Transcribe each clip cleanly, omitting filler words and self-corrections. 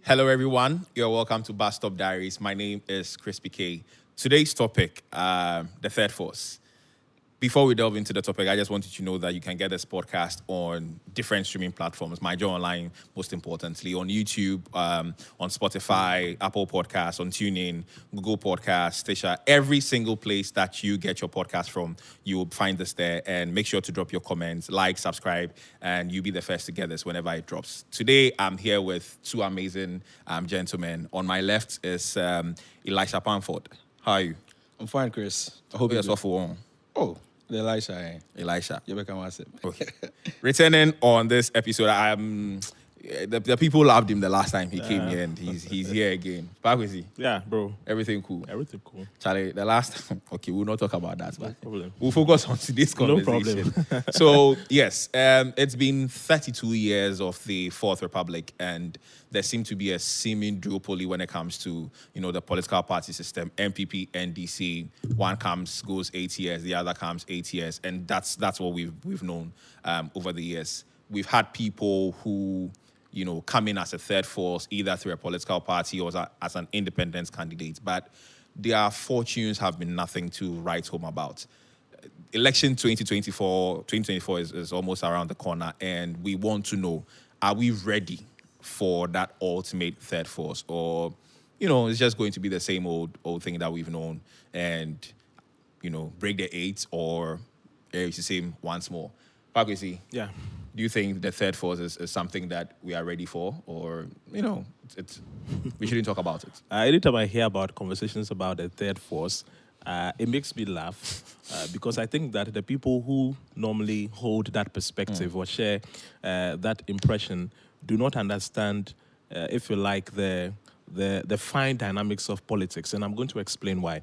Hello, everyone. You're welcome to Bus Stop Diaries. My name is Crispy K. Today's topic, the third force. Before we delve into the topic, I just wanted you to know that you can get this podcast on different streaming platforms. My Joe Online, most importantly, on YouTube, on Spotify, Apple Podcasts, on TuneIn, Google Podcasts, Stitcher, every single place that you get your podcast from, you will find this there. And make sure to drop your comments, like, subscribe, and you'll be the first to get this whenever it drops. Today, I'm here with two amazing gentlemen. On my left is Elisha Pamford. How are you? I'm fine, Chris. I hope you're for Oh, the Elisha. Elisha. You become a Okay. Returning on this episode, the people loved him the last time he came here, and he's here again. Back with you. Yeah, bro. Everything cool. Everything cool. Charlie, the last time, okay, we'll not talk about that, but problem. we'll focus on today's conversation. No problem. So, yes, it's been 32 years of the Fourth Republic, and there seemed to be a seeming duopoly when it comes to, the political party system, MPP, NDC. One goes 8 years, the other comes 8 years, and that's what we've known over the years. We've had people who come in as a third force, either through a political party or as an independent candidate. But their fortunes have been nothing to write home about. Election 2024 is almost around the corner, and we want to know, are we ready for that ultimate third force? Or, it's just going to be the same old thing that we've known and, break the eight, or it's the same once more. Pakwesi, Yeah. do you think the third force is something that we are ready for, or we shouldn't talk about it? Anytime I hear about conversations about the third force, it makes me laugh because I think that the people who normally hold that perspective or share that impression do not understand, if you like, the fine dynamics of politics, and I'm going to explain why.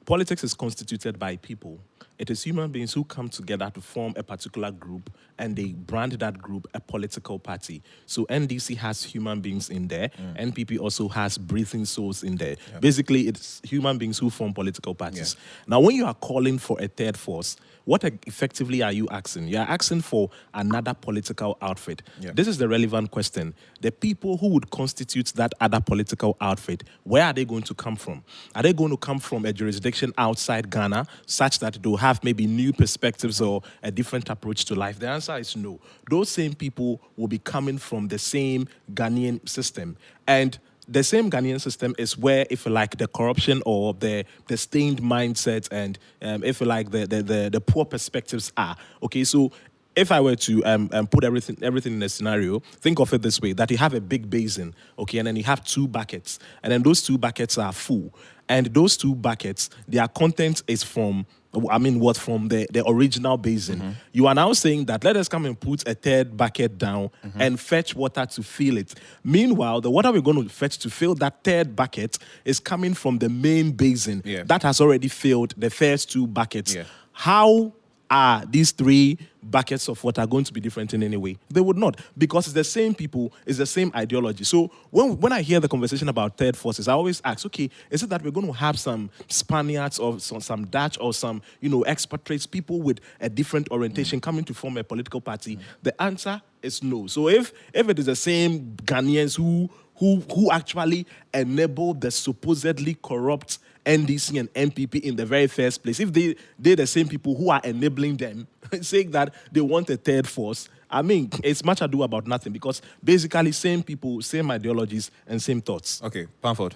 Politics is constituted by people. It is human beings who come together to form a particular group, and they brand that group a political party. So NDC has human beings in there. NPP also has breathing souls in there. Yeah. Basically, it's human beings who form political parties. Yeah. Now, when you are calling for a third force, what effectively are you asking? You are asking for another political outfit. Yeah. This is the relevant question. The people who would constitute that other political outfit, where are they going to come from? Are they going to come from a jurisdiction outside Ghana, such that they'll have maybe new perspectives or a different approach to life? The answer is no. Those same people will be coming from the same Ghanaian system. And the same Ghanaian system is where, if you like, the corruption or the stained mindset and, if you like, the poor perspectives are. Okay, so if I were to put everything in a scenario, think of it this way, that you have a big basin, okay, and then you have two buckets, and then those two buckets are full. And those two buckets, their content is from the original basin. Mm-hmm. You are now saying that let us come and put a third bucket down and fetch water to fill it. Meanwhile, the water we're going to fetch to fill that third bucket is coming from the main basin that has already filled the first two buckets. Yeah. How are these three buckets of water going to be different in any way? They would not, because it's the same people, it's the same ideology. So when I hear the conversation about third forces, I always ask, okay, is it that we're going to have some Spaniards or some Dutch or some, expatriates, people with a different orientation coming to form a political party? The answer is no. So if it is the same Ghanaians who actually enabled the supposedly corrupt NDC and MPP in the very first place, if they're the same people who are enabling them, saying that they want a third force, I mean, it's much ado about nothing, because basically same people, same ideologies, and same thoughts. Okay, Pamford.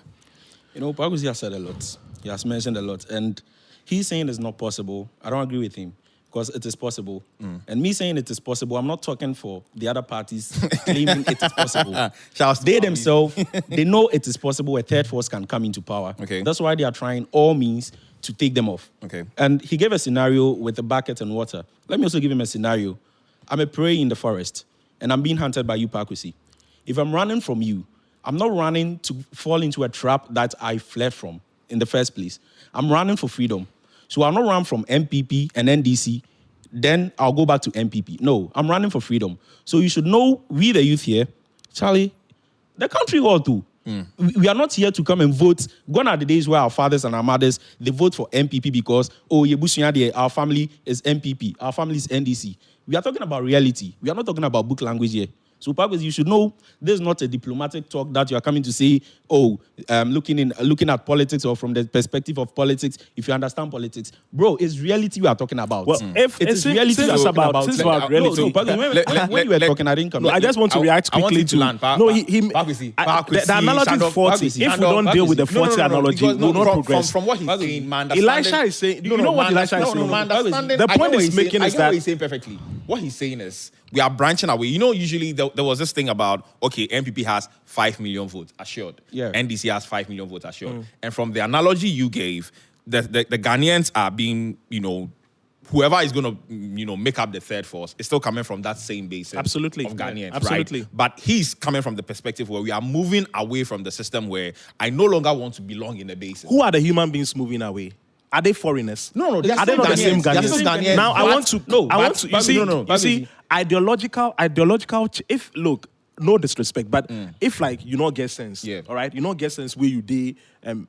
Pagusi has said a lot. He has mentioned a lot. And he's saying it's not possible. I don't agree with him, because it is possible. And me saying it is possible, I'm not talking for the other parties claiming it is possible. They themselves, they know it is possible a third force can come into power. Okay. That's why they are trying all means to take them off. Okay. And he gave a scenario with a bucket and water. Let me also give him a scenario. I'm a prey in the forest, and I'm being hunted by you, Pakwesi. If I'm running from you, I'm not running to fall into a trap that I fled from in the first place. I'm running for freedom. So I'll not run from MPP and NDC, then I'll go back to MPP. No, I'm running for freedom. So you should know, we the youth here, Charlie, the country will too. We are not here to come and vote. Gone are the days where our fathers and our mothers, they vote for MPP because, our family is MPP, our family is NDC. We are talking about reality. We are not talking about book language here. So, Purpose, you should know this is not a diplomatic talk that you are coming to say, looking at politics or from the perspective of politics, if you understand politics. Bro, it's reality we are talking about. Well, if it is reality since we are it's talking about. since it's about reality. No, Purpose, when you were talking, I didn't come. No, I just want to react quickly to land. the analogy is 40. If we don't deal with the 40 analogy, we will not progress. From what he's saying, man, Elisha is saying, you know what Elisha is saying? The point he's making is that... what he's saying perfectly. What he's saying is, we are branching away. You know, usually there was this thing about, okay, MPP has 5 million votes assured. Yeah. NDC has 5 million votes assured. And from the analogy you gave, the Ghanaians are being, whoever is going to, make up the third force is still coming from that same basis. Absolutely. Of Ghanaians, yeah, absolutely. right? But he's coming from the perspective where we are moving away from the system where I no longer want to belong in the basis. Who are the human beings moving away? Are they foreigners? No, are they not the same Ghanaians? Now I want to. You see, ideological. If look, no disrespect, but if like you not get sense, all right, you not get sense where you dey,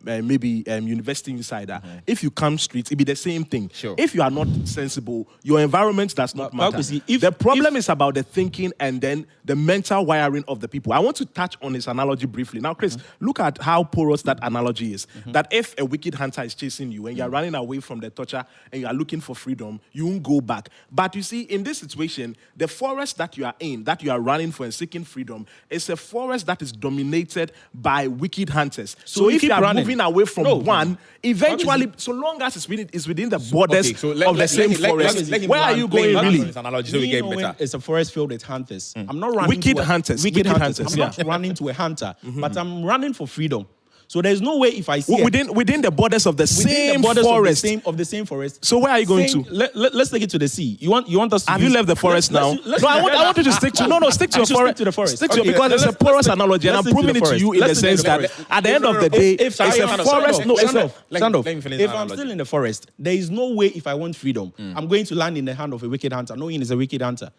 maybe university insider. If you come streets, it be the same thing. Sure. If you are not sensible, your environment does not matter. The problem is about the thinking and then the mental wiring of the people. I want to touch on this analogy briefly. Now, Chris, look at how porous that analogy is. That if a wicked hunter is chasing you and you are running away from the torture and you are looking for freedom, you won't go back. But you see, in this situation, the forest that you are in, that you are running for and seeking freedom, is a forest that is dominated by wicked hunters. So if you are moving away from one, eventually, so long as it's within the borders of the same forest, where are you going really? Analogy so we get better. It's a forest filled with hunters. I'm not running wicked hunters. I'm not running to a hunter, but I'm running for freedom. So there's no way if I see within the borders of the same forest of the same forest. So where are you going to? Let's take it to the sea. You want us to? Have you left the forest now? I want you to stick to stick to your forest. Stick to the forest. Stick to because it's a porous analogy, and I'm proving it to you in the sense that at the end of the day, it's a forest. No, stand off. If I'm still in the forest, there is no way if I want freedom, I'm going to land in the hand of a wicked hunter, knowing he's a wicked hunter.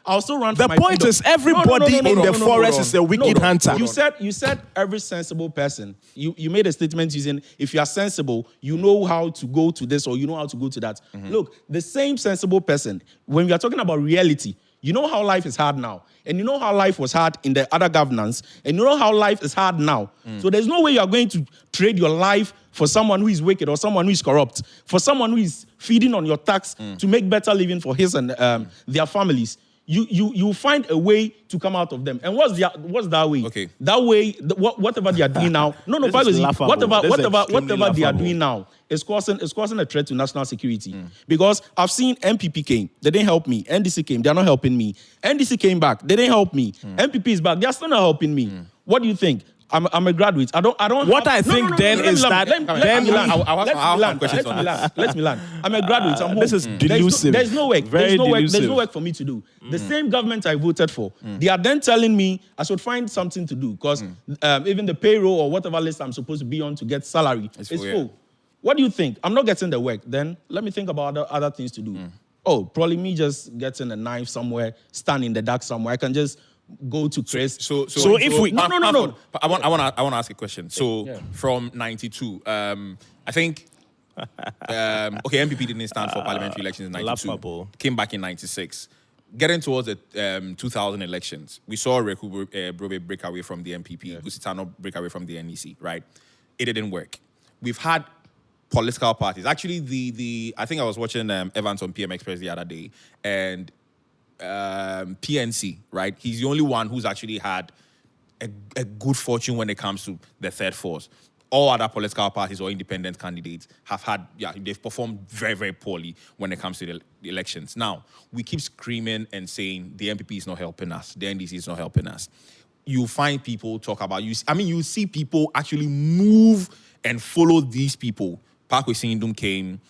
I'll still run. The point is, everybody in the forest is a wicked hunter. You said every sensible person. You made a statement using, if you are sensible, you know how to go to this or you know how to go to that. Look, the same sensible person, when we are talking about reality, you know how life is hard now. And you know how life was hard in the other governance. And you know how life is hard now. So there's no way you are going to trade your life for someone who is wicked or someone who is corrupt, for someone who is feeding on your tax to make better living for his and their families. You find a way to come out of them. And what's that way? Okay. That way, whatever they are doing now. Whatever they are doing now is causing a threat to national security. Because I've seen MPP came, they didn't help me. NDC came, they are not helping me. NDC came back, they didn't help me. MPP is back, they are still not helping me. What do you think? I'm a graduate. I don't. What I think then is that let me land. I'm a graduate. I'm home. This is delusive. There's no work. Very delusive. There's no work for me to do. The same government I voted for, they are then telling me I should find something to do because even the payroll or whatever list I'm supposed to be on to get salary is full. What do you think? I'm not getting the work. Then let me think about other things to do. Probably me just getting a knife somewhere, stand in the dark somewhere. I can just go to Chris. So if we no. I want to ask a question. So from 92, I think MPP didn't stand for parliamentary elections in 92. Laughable. Came back in 96. Getting towards the 2000 elections, we saw Reku Brobe break away from the MPP, Gusitano break away from the NEC, right? It didn't work. We've had political parties. Actually, I think I was watching Evans on PM Express the other day, and PNC, right? He's the only one who's actually had a good fortune when it comes to the third force. All other political parties or independent candidates they've performed very, very poorly when it comes to the elections. Now, we keep screaming and saying the MPP is not helping us, the NDC is not helping us. You find people talk about, you see people actually move and follow these people. Parkway Sindum came,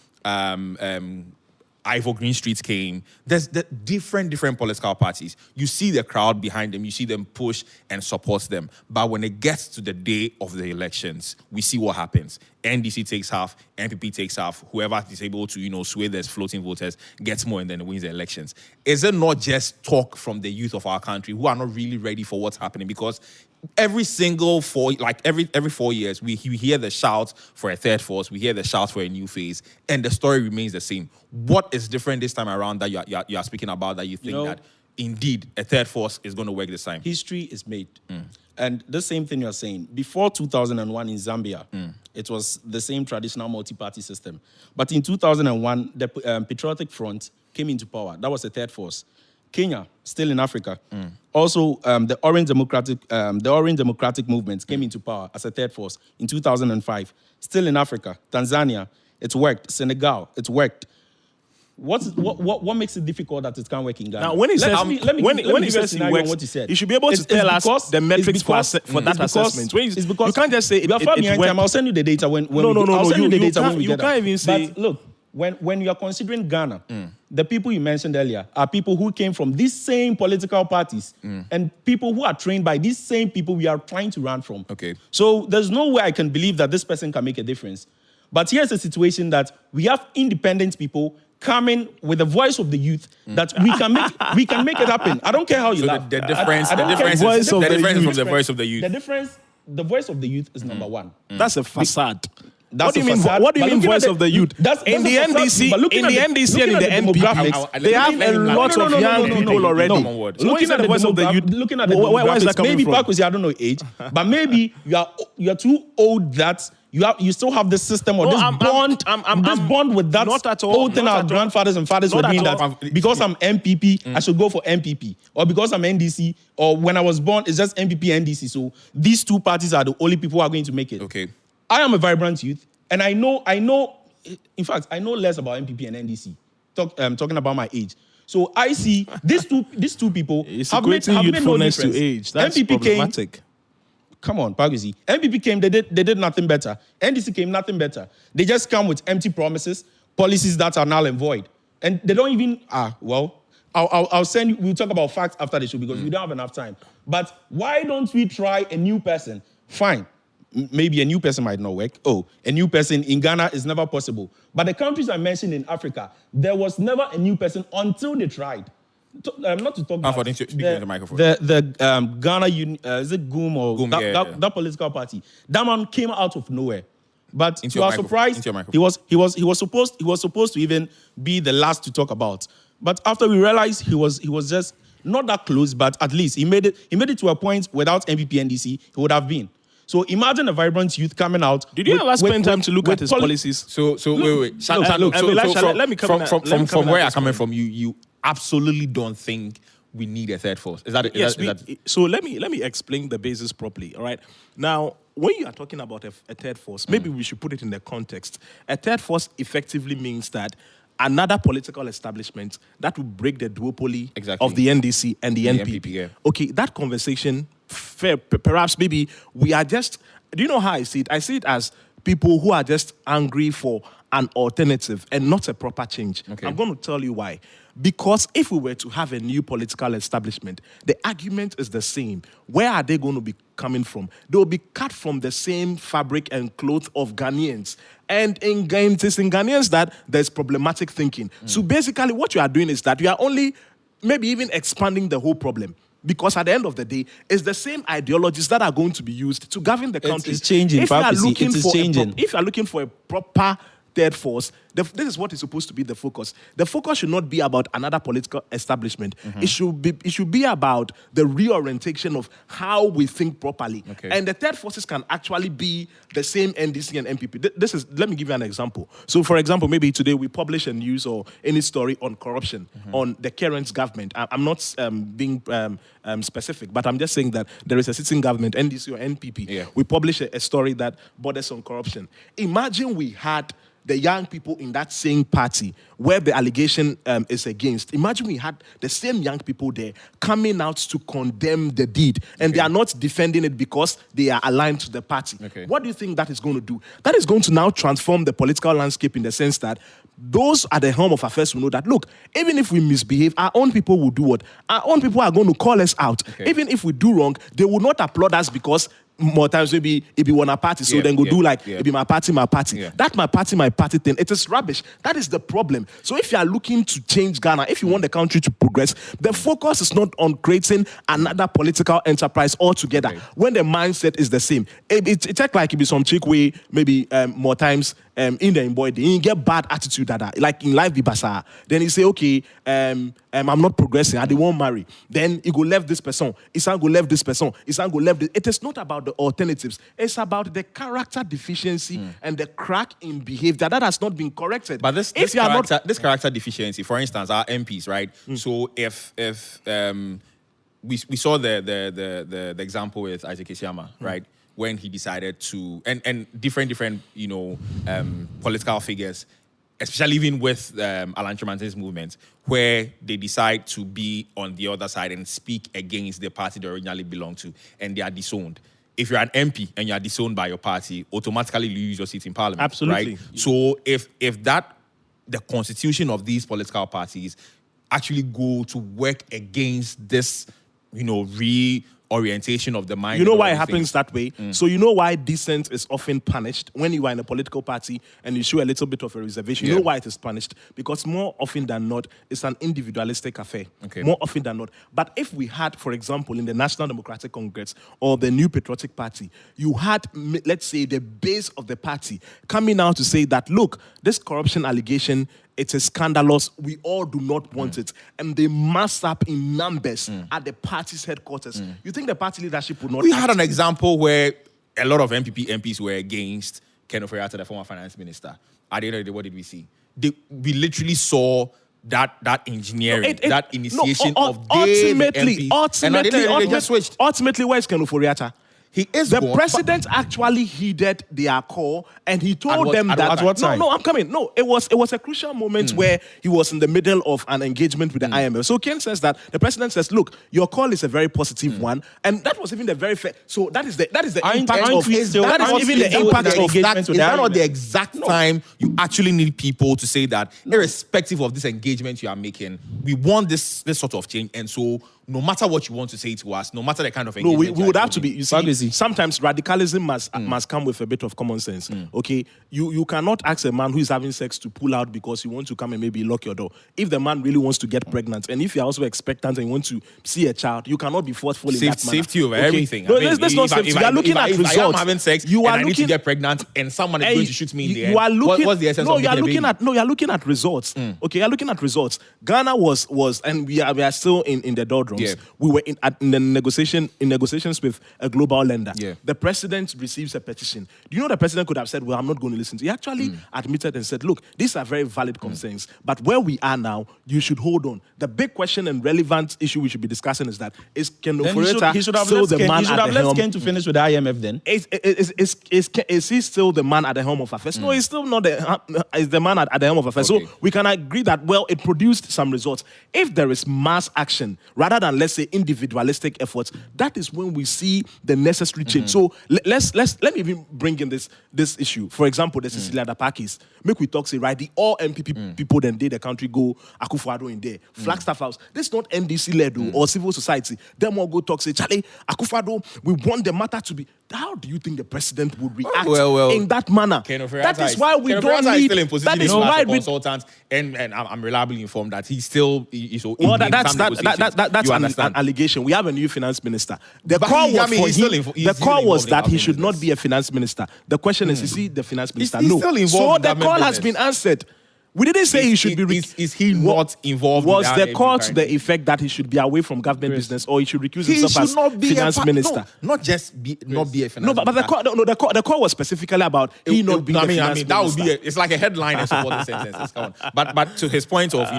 Ivor Green Streets came. There's the different political parties. You see the crowd behind them. You see them push and support them. But when it gets to the day of the elections, we see what happens. NDC takes half, MPP takes half. Whoever is able to, sway their floating voters gets more and then wins the elections. Is it not just talk from the youth of our country who are not really ready for what's happening? Because every 4 years, we hear the shouts for a third force, we hear the shouts for a new phase, and the story remains the same. What is different this time around that you are speaking about that you think that indeed a third force is going to work this time. History is made. And the same thing you're saying, before 2001 in Zambia, it was the same traditional multi-party system. But in 2001, the Patriotic Front came into power. That was a third force. Kenya, still in Africa. Also, the Orange Democratic Movement came into power as a third force in 2005. Still in Africa. Tanzania, it's worked. Senegal, it's worked. What makes it difficult that it can't work in Ghana? Now, when he says when he says it works, what he said. You should be able to tell us the metrics for that assessment. It's because you can't just say it worked. I'll send you the data when I'll send you the data when we get can't even say. But look, when you are considering Ghana, the people you mentioned earlier are people who came from these same political parties and people who are trained by these same people we are trying to run from. Okay. So there's no way I can believe that this person can make a difference. But here's a situation that we have independent people coming with the voice of the youth that we can make it happen. I don't care how you So laugh. the difference is voice of the the difference youth. from the voice of the youth. The voice of the youth is number one. That's a facade. That's What do you a mean? facade. What do you But mean looking at voice of the youth? that's In the a facade. NDC, But looking in at the NDC and in the looking at NPP, demographics, they have a lot of young people already. No. So when you say the voice of the youth, looking at the where is that demographics, coming maybe from? Pakwesi, I don't know age, but maybe you're too old that you still have this system or No, this I'm bond with that not at all, old thing not our at all. grandfathers and fathers were Not doing at all. that because I'm MPP, I should go for MPP, or because I'm NDC, or when I was born, it's just MPP, NDC. So these two parties are the only people who are going to make it. Okay. I am a vibrant youth, and I know, in fact, I know less about MPP and NDC, talking about my age. So I see these two people It's have made no youthfulness difference. to age. That's MPP problematic. Come on, Pakwesi. MPP came, they did nothing better. NDC came, nothing better. They just come with empty promises, policies that are null and void. And they don't even, I'll send you, we'll talk about facts after the show because we don't have enough time. But why don't we try a new person? Fine. Maybe a new person might not work. Oh, a new person in Ghana is never possible. But the countries I mentioned in Africa, there was never a new person until they tried. Not to talk about Speaking into the microphone. The Ghana, is it GUM or GUM, that political party? That man came out of nowhere. But Into you your are microphone. surprised. Into your microphone. He was supposed to even be the last to talk about. But after we realized he was just not that close, but at least he made it to a point without MPP NDC, he would have been. So imagine a vibrant youth coming out. Did you ever spend time to look at his policies? So wait. Let me come from where you're coming from, you absolutely don't think we need a third force. Is that Yes. is that So let me explain the basis properly. All right. Now, when you are talking about a third force, maybe we should put it in the context. A third force effectively means that another political establishment that will break the duopoly Exactly. of the NDC and the NPP. NPP, yeah. Okay, that conversation, perhaps maybe we are just, do you know how I see it? I see it as people who are just angry for an alternative and not a proper change. Okay. I'm going to tell you why. Because if we were to have a new political establishment, the argument is the same. Where are they going to be coming from? They will be cut from the same fabric and cloth of Ghanaians. And it is in Ghanaians that there's problematic thinking. So basically what you are doing is that you are only maybe even expanding the whole problem. Because at the end of the day, it's the same ideologies that are going to be used to govern the country. It's changing, If you are Pakwesi, looking it is for changing. if you are looking for a proper third force, this is what is supposed to be the focus. The focus should not be about another political establishment. It should be about the reorientation of how we think properly. Okay. And the third forces can actually be the same NDC and MPP. Let me give you an example. So, for example, maybe today we publish a news or any story on corruption on the current government. I'm not being specific, but I'm just saying that there is a sitting government, NDC or NPP. Yeah. We publish a story that borders on corruption. Imagine we had the young people in that same party where the allegation is against. Imagine we had the same young people there coming out to condemn the deed, and they are not defending it because they are aligned to the party. Okay. What do you think that is going to do? That is going to now transform the political landscape in the sense that those at the helm of affairs will know that, look, even if we misbehave, our own people will do what? Our own people are going to call us out. Okay. Even if we do wrong, they will not applaud us because more times maybe it be one a party, so then go do like it be my party. That my party thing. It is rubbish. That is the problem. So if you are looking to change Ghana, if you want the country to progress, the focus is not on creating another political enterprise altogether. When the mindset is the same, it take like it be some trick way maybe more times in the boy you get bad attitude that like in life be basa. Then you say okay I'm not progressing. I won't marry. Then you go left this person. Isan go left this person. Isan go left this. It is not about the alternatives. It's about the character deficiency and the crack in behavior that has not been corrected. But this character deficiency, for instance, our MPs, right? So if we saw the example with Isaac Isiama, right? When he decided to and different political figures, especially even with Alan Chimante's movement, where they decide to be on the other side and speak against the party they originally belonged to, and they are disowned. If you're an MP and you are disowned by your party, automatically you lose your seat in parliament. Absolutely. Right? So if the constitution of these political parties actually go to work against this, reorientation of the mind. You know why it happens that way? So you know why dissent is often punished when you are in a political party and you show a little bit of a reservation. You know why it is punished? Because more often than not, it's an individualistic affair. More often than not. But if we had, for example, in the National Democratic Congress or the New Patriotic Party, you had, let's say, the base of the party coming out to say that, look, this corruption allegation, it is scandalous. We all do not want it. And they mass up in numbers at the party's headquarters. You think the party leadership would not We had an example where a lot of MPs were against Ken Ofori-Atta, the former finance minister. At the end of the day, what did we see? We literally saw that engineering, that initiation of ultimately, and at the end of the day, they just switched. Ultimately, where is Ken Ofori-Atta? He is the president actually heeded their call and he told them that at what time? No, I'm coming. No, it was a crucial moment where he was in the middle of an engagement with the IMF. So Ken says that the president says, look, your call is a very positive one, and that was even the very fair. So that is the impact of that is even the impact of engagement. Is that not the exact time you actually need people to say that, irrespective of this engagement you are making, we want this sort of change, and so no matter what you want to say to us, no matter the kind of engagement, we would have to be. You see, sometimes radicalism must come with a bit of common sense. Okay, you cannot ask a man who is having sex to pull out because you want to come and maybe lock your door. If the man really wants to get pregnant, and if you're also expectant and you want to see a child, you cannot be forceful in that manner. Safety over everything. No, that's not safety. You are looking at results. If I am having sex and I need to get pregnant, and someone is going to shoot me in the end, what's the essence of you are looking at results. Okay, you're looking at results. Ghana was, and we are still in the doldrums. Yeah. We were in the negotiations with a global lender. Yeah. The president receives a petition. Do you know the president could have said, well, I'm not going to listen to you? He actually admitted and said, look, these are very valid concerns, but where we are now, you should hold on. The big question and relevant issue we should be discussing is that, is Ken Ofori-Atta still the man at the helm? He should have left Ken to finish with the IMF then. Is he still the man at the helm of affairs? No, he's still not the man at the helm of affairs. Okay. So we can agree that, well, it produced some results. If there is mass action, rather than, let's say, individualistic efforts, that is when we see the necessary change. So let me even bring in this issue. For example, the Cecilia Dapakis. Make we talk, say, right, the all MPP people then did the country go Akufo-Addo in there. Flagstaff House. This is not NDC led or civil society. Them all go talk, say, Charlie, Akufo-Addo, we want the matter to be. How do you think the president would react in that manner? That is why we don't need. Still in position. That is why we consultant, and I'm reliably informed that he's still. That's an allegation. We have a new finance minister. The call was that he should not be a finance minister. The question is he the finance minister? No. So the call has been answered. We didn't say he should be. Is he not involved? Was the call to the effect that he should be away from government business, or he should recuse himself as finance minister? No, not just not be a finance. No, but the call was specifically about he not being a finance minister. That would be. It's like a headline and supporting sentences. But to his point of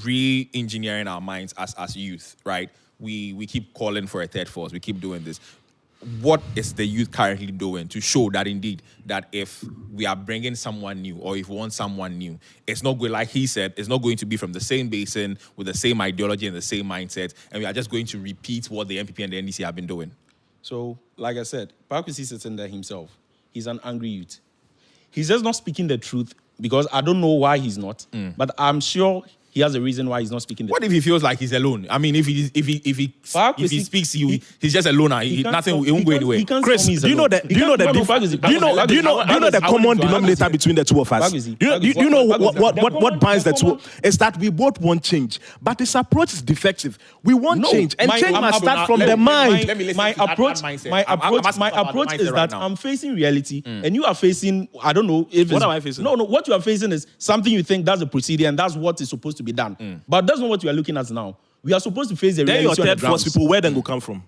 re-engineering our minds as youth, right? We keep calling for a third force. We keep doing this. What is the youth currently doing to show that indeed that if we are bringing someone new or if we want someone new, it's not going, like he said, it's not going to be from the same basin with the same ideology and the same mindset, and we are just going to repeat what the MPP and the NDC have been doing? So, like I said, Pakwesi sits in there himself. He's an angry youth. He's just not speaking the truth because I don't know why he's not, but I'm sure he has a reason why he's not speaking. What if he feels like he's alone? I mean, if he speaks, he's just a loner. He won't go anywhere. Chris, do you know the common denominator between the two of us? Do you know what binds the two? Is that we both want change, but this approach is defective. We want change, and change must start from the mind. My approach is that I'm facing reality, and you are facing. I don't know if what am I facing? No. What you are facing is something you think that's a procedure, and that's what is supposed to be done. But that's not what we are looking at now. We are supposed to face the reality. Then your third force people, where then go come from?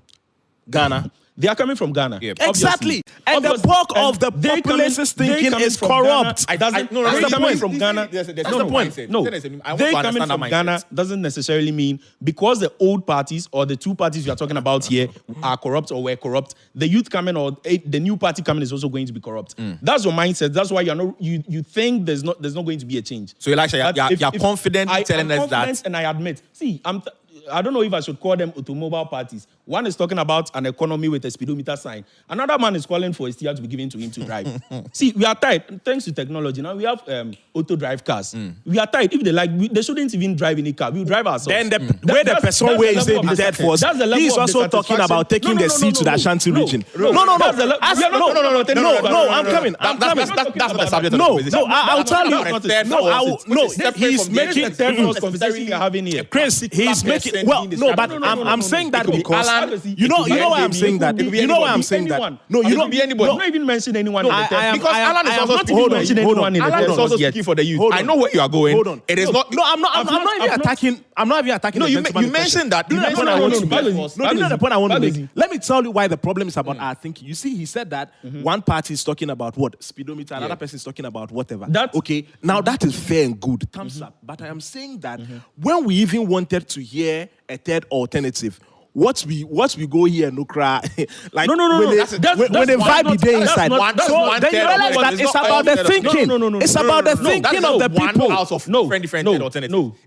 Ghana. They are coming from Ghana. Yeah. Exactly. And the bulk of the populace's thinking is corrupt. That's the point. From Ghana. That's the point. No, they coming from Ghana doesn't necessarily mean because the old parties or the two parties we are talking about here are corrupt or were corrupt, the youth coming or the new party coming is also going to be corrupt. That's your mindset. That's why you think there's not going to be a change. So you're confident telling us that. And I admit, see, I don't know if I should call them automobile parties. One is talking about an economy with a speedometer sign. Another man is calling for a steer to be given to him to drive. See, we are tired. Thanks to technology, now we have auto drive cars. We are tired. If they like, they shouldn't even drive any car. We'll drive ourselves. Then the person where is the dead force, he's also talking about taking the seat to the Ashanti region. No, I'm coming. That's not the subject of the conversation. I'll tell you. He's making the third force conversation you're having here. Chris, he's making. Well, no, but I'm saying that because you know why I'm saying that. You know why I'm saying that. No, you don't be anybody. Not even mention anyone. Because Alan is also speaking for the youth. I know where you are going. Hold on. It is not. No, I'm not even attacking. I'm not even attacking. No, you mentioned that. You know the point I want to make. Let me tell you why the problem is about our thinking. You see, he said that one party is talking about what speedometer, another person is talking about whatever. Okay, now that is fair and good. Thumbs up. But I am saying that when we even wanted to hear a third alternative, what we go here no cry like no. When the vibe be there inside. So then you realize that it's about the thinking. It's about the thinking of the people. No,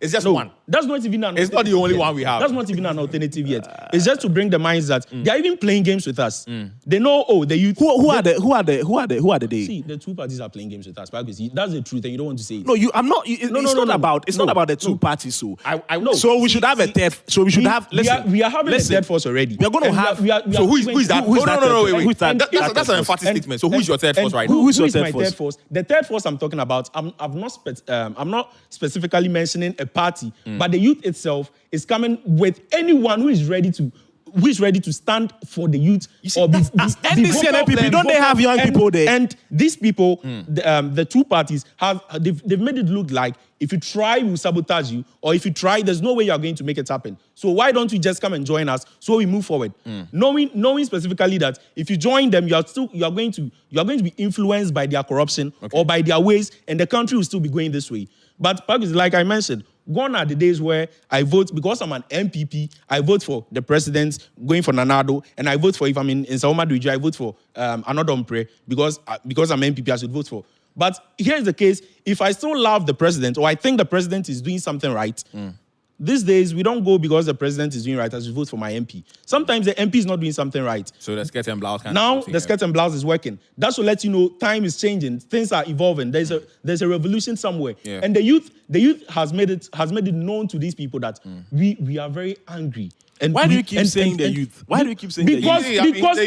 it's just one. That's not even an. It's not the only one we have. That's not even an alternative yet. It's just to bring the minds that they are even playing games with us. They know the youth. Who are they? See, the two parties are playing games with us. That's the truth, and you don't want to say it. No, I'm not. It's not about the two parties. So So we should have a third. So we should have. Listen, we are having a third force already. We are going to have. So who is that? Wait. That's an emphatic statement. So who's your third force right now? Who is my third force? The third force I'm talking about, I'm not specifically mentioning a party, but the youth itself is coming with anyone who is ready to stand for the youth. Or NDC and NPP, don't they have young people there? And these people, the two parties, they've made it look like if you try, we'll sabotage you, or if you try, there's no way you're going to make it happen. So why don't you just come and join us so we move forward? Knowing specifically that if you join them, you are going to be influenced by their corruption or by their ways, and the country will still be going this way. But like I mentioned, gone are the days where I vote because I'm an MPP. I vote for the president going for Nanado, and I vote for, if I'm in Saoma Duiju, I vote for Anodompre because I'm MPP. I should vote for. But here's the case: if I still love the president, or I think the president is doing something right, these days we don't go because the president is doing right. I should vote for my MP. Sometimes the MP is not doing something right. So the skirt and blouse. Now the skirt and blouse is working. That should let you know time is changing. Things are evolving. There's a revolution somewhere. Yeah. And the youth has made it known to these people that we are very angry. And why do you keep saying the youth? Why do you keep saying the youth? Because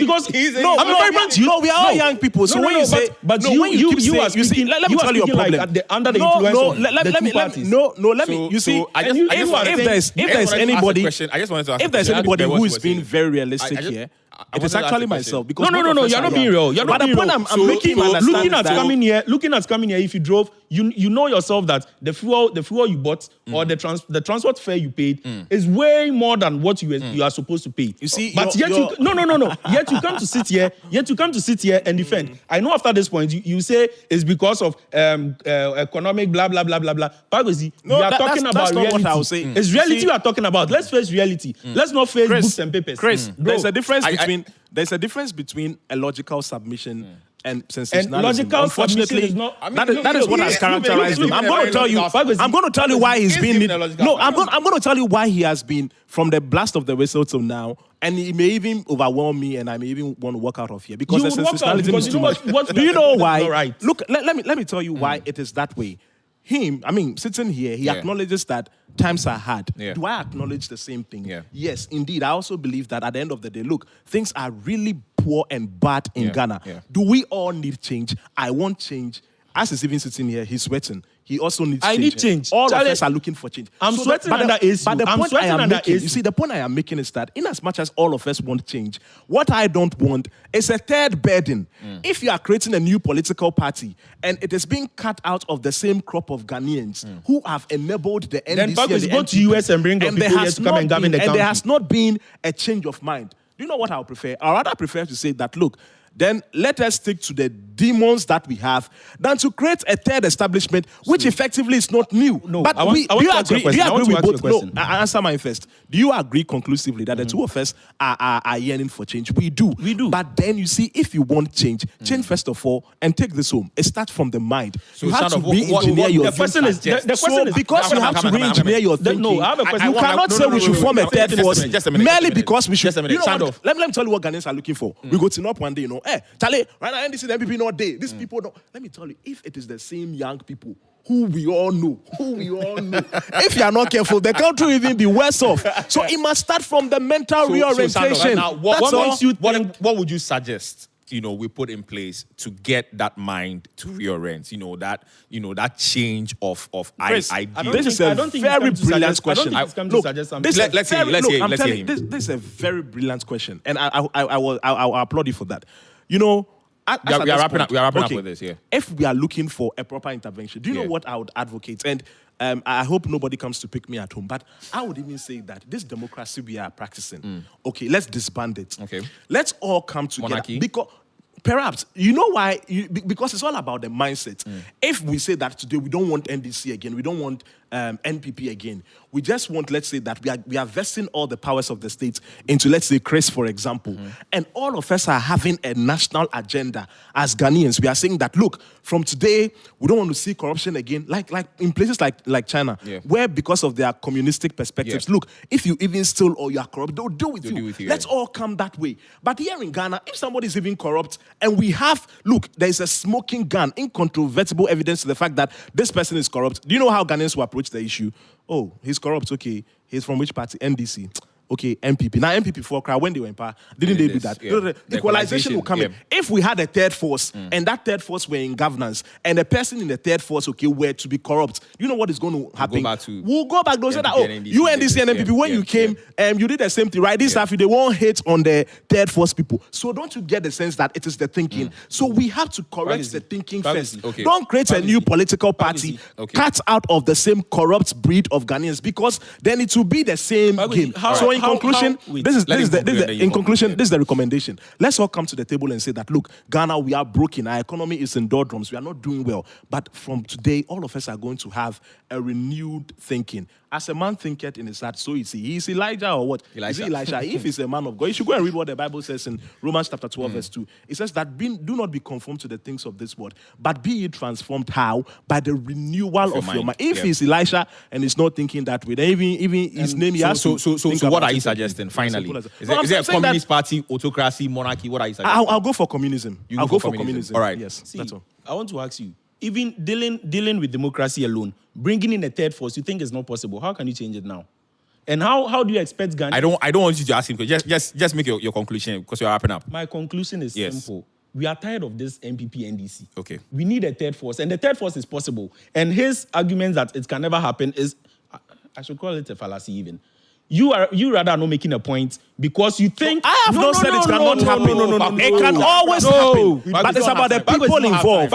we are all young people. So when you say, but you are speaking. Let me tell you a problem. Under the influence of the two parties. Let me. You see, if there's anybody, I just wanted to ask if there's anybody who is being very realistic here, it is actually myself. Because no, you're not being real. You're not being real. I'm making looking at coming here. If you drove, you know yourself that the fuel you bought or the transport fare you paid is way more than what you are supposed to pay. You see, but yet you come to sit here. Yet you come to sit here and defend. I know after this point you say it's because of economic blah blah blah blah blah. We are talking about reality. What I was saying. It's reality we are talking about. Let's face reality. Let's not face books and papers. Chris, there's a difference between a logical submission and sensationalism. And logical Unfortunately, is not, that is what has characterized him. I'm going to tell you. I'm going to tell you why he's been. No, I'm going to tell you why he has been from the blast of the whistle till now, and it may even overwhelm me, and I may even want to walk out of here because the sensationalism is too much. Do you know why? Right. Look, let me tell you why it is that way. him, I mean, sitting here, he acknowledges that times are hard. Yeah. Do I acknowledge the same thing? Yeah. Yes, indeed. I also believe that at the end of the day, look, things are really poor and bad in Ghana. Yeah. Do we all need change? I want change. As he's even sitting here, he's sweating. He also needs change. I need change. All Charlie, of us are looking for change. I'm sweating under AC. But the I'm point sweating I am under making, AC. you see, the point I am making is that in as much as all of us want change, what I don't want is a third burden. If you are creating a new political party and it is being cut out of the same crop of Ghanaians who have enabled the NDC Then and Pakis the go to NPP, US and bring the people here to come and govern the and country. there has not been a change of mind. Do you know what I would prefer? I would rather prefer to say that, look, then let us stick to the demons that we have than to create a third establishment, which effectively is not new. No, but I want do to you ask you a agree? Do you question. I want agree to with ask both? you a No, question. answer mine first. Do you agree conclusively that the two of us are yearning for change? We do. We do. But then you see, if you want change, change first of all and take this home. It starts from the mind. So you have to Shannon, re-engineer your the question is, the question so is, because you have to re-engineer your thinking, no, I have a question. you cannot say we should form a third force merely because we should. Just a minute. You know what? Shannon. Let me tell you what Ghanaians are looking for. We go to up one day, you know. Charlie, right now NDC, the MPP not day. These people don't. Let me tell you, if it is the same young people who we all know, if you are not careful, the country will even be worse off. So it must start from the mental reorientation. So Sandro, right now, That's all. what would you suggest? We put in place to get that mind to reorient. That change of Chris, idea. this is a very brilliant question. Let's hear him. This is a very brilliant question, and I applaud you for that. We are wrapping up with this. Yeah. If we are looking for a proper intervention, do you know what I would advocate? And I hope nobody comes to pick me at home, but I would even say that this democracy we are practicing, okay, let's disband it. Okay. Let's all come together. Monarchy? Because perhaps, you know why? Because it's all about the mindset. If we say that today we don't want NDC again, we don't want NPP again, we just want, let's say that we are vesting all the powers of the state into, let's say, Chris, for example, and all of us are having a national agenda as Ghanaians. We are saying that, look, from today, we don't want to see corruption again, like in places like China, where because of their communistic perspectives, look, if you even steal or you are corrupt, they'll deal with you. Let's all come that way. But here in Ghana, if somebody is even corrupt, and we have, look, there is a smoking gun, incontrovertible evidence to the fact that this person is corrupt. Do you know how Ghanaians will approach the issue? Oh, he's corrupt. Okay. He's from which party? NDC. Okay, MPP. Now, MPP for crowd, when they were in power, didn't they do that? The equalization will come in. If we had a third force, and that third force were in governance, and a person in the third force, okay, were to be corrupt, you know what is going to happen? We'll go back. They'll say that, you NDC and MPP, when you came, you did the same thing, right? This stuff, they won't hate on the third force people. So don't you get the sense that it is the thinking? So we have to correct the thinking first. Okay. Don't create a new political party cut out of the same corrupt breed of Ghanaians, because then it will be the same game. So in conclusion, this is the recommendation. Let's all come to the table and say that, look, Ghana, we are broken. Our economy is in doldrums. We are not doing well. But from today, all of us are going to have a renewed thinking. As a man thinketh in his heart, so is he. He is Elijah or what? Is he Elisha? If he's a man of God, you should go and read what the Bible says in Romans chapter 12, verse 2. It says that do not be conformed to the things of this world, but be ye transformed. How? By the renewal of your mind. If he's Elisha and he's not thinking that way, then even his name he has to. So what are you suggesting finally? Is it a communist party, autocracy, monarchy? What are you suggesting? I'll go for communism. I'll go for communism. All right. Yes. See, that's all. I want to ask you, even dealing with democracy alone, bringing in a third force, you think is not possible. How can you change it now? And how do you expect Ghana? I don't want you to ask him. Just make your conclusion, because you're wrapping up. My conclusion is simple. We are tired of this MPP NDC. Okay. We need a third force, and the third force is possible. And his argument that it can never happen is, I should call it a fallacy even. You rather not making a point because you think I have not said it cannot happen. No, it can always happen. But it's about the people involved.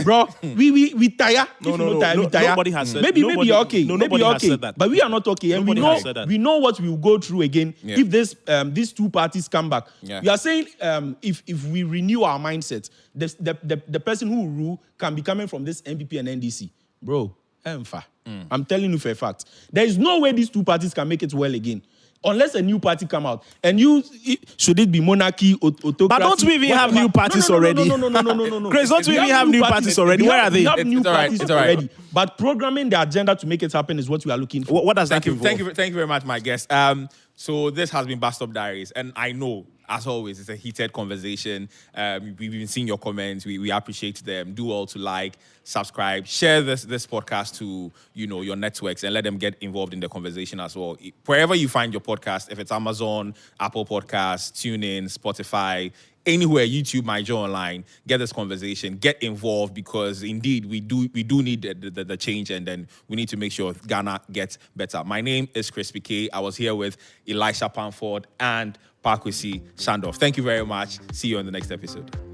Bro, we tire. Nobody has said. Maybe you're okay. Nobody has said that. But we are not okay, and we know what we will go through again if these two parties come back. We are saying if we renew our mindset, the person who will rule can be coming from this MPP and NDC, bro. I'm telling you for a fact. There is no way these two parties can make it well again. Unless a new party come out. And should it be monarchy, autocracy? But don't we even have new parties already? No. Chris, don't we even have new parties already? Where are they? We have new parties already. Right. But programming the agenda to make it happen is what we are looking for. What does that involve? Thank you very much, my guest. So this has been Bus Stop Diaries, and I know as always, it's a heated conversation. We've been seeing your comments. We appreciate them. Do all to like, subscribe, share this podcast to your networks, and let them get involved in the conversation as well. Wherever you find your podcast, if it's Amazon, Apple Podcasts, TuneIn, Spotify, anywhere, YouTube, My Joe Online, get this conversation, get involved, because indeed we do need the change, and then we need to make sure Ghana gets better. My name is Crispy K. I was here with Elisha Pamford and Pakwesi Shandorf. Thank you very much. See you on the next episode.